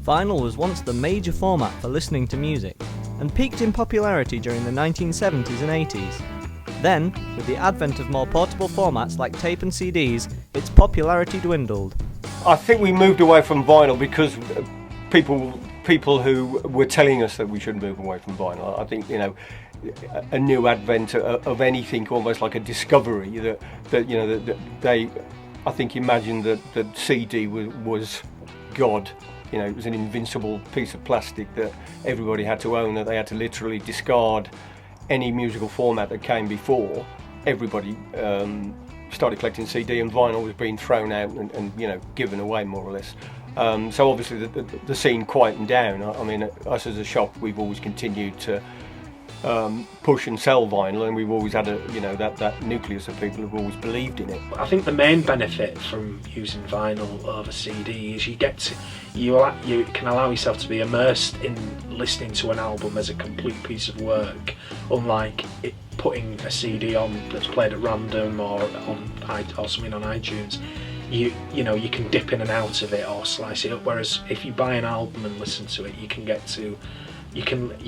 Vinyl was once the major format for listening to music, and peaked in popularity during the 1970s and 80s. Then, with the advent of more portable formats like tape and CDs, its popularity dwindled. I think we moved away from vinyl because people who were telling us that we should move away from vinyl. I think, a new advent of anything, almost like a discovery that they, I think, imagined that CD was God. It was an invincible piece of plastic that everybody had to own, that they had to literally discard any musical format that came before. Everybody started collecting CD, and vinyl was being thrown out and given away, more or less. So obviously the scene quietened down. I mean, us as a shop, we've always continued to push and sell vinyl, and we've always had that nucleus of people who've always believed in it. I think the main benefit from using vinyl over CD is you can allow yourself to be immersed in listening to an album as a complete piece of work, unlike putting a CD on that's played at random or something on iTunes. You can dip in and out of it or slice it up, whereas if you buy an album and listen to it, you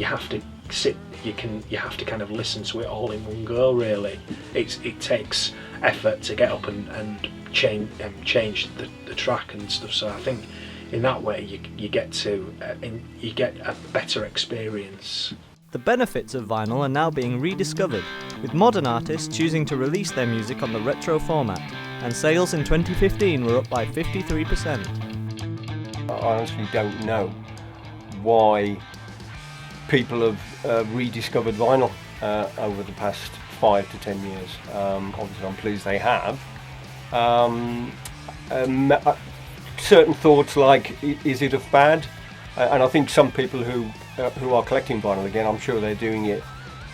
have to kind of listen to it all in one go. Really, it takes effort to get up and change the track and stuff. So I think in that way you get a better experience. The benefits of vinyl are now being rediscovered, with modern artists choosing to release their music on the retro format, and sales in 2015 were up by 53%. I honestly don't know why people have rediscovered vinyl over the past 5 to 10 years. Obviously I'm pleased they have. Certain thoughts like, is it a fad? And I think some people who are collecting vinyl, again, I'm sure they're doing it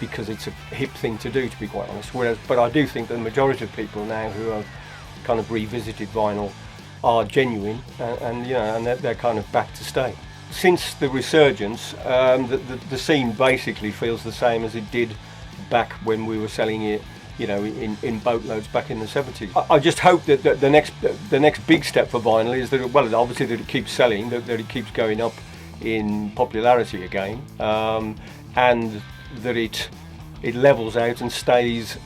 because it's a hip thing to do, to be quite honest. But I do think the majority of people now who have kind of revisited vinyl are genuine, and they're kind of back to stay. Since the resurgence, the scene basically feels the same as it did back when we were selling it, in boatloads back in the 70s. I just hope that the next big step for vinyl is that, well, obviously that it keeps selling, that it keeps going up in popularity again, and that it levels out and stays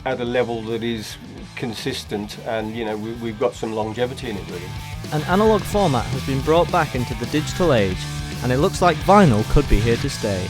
at a level that is consistent, and we've got some longevity in it, really. An analogue format has been brought back into the digital age, and it looks like vinyl could be here to stay.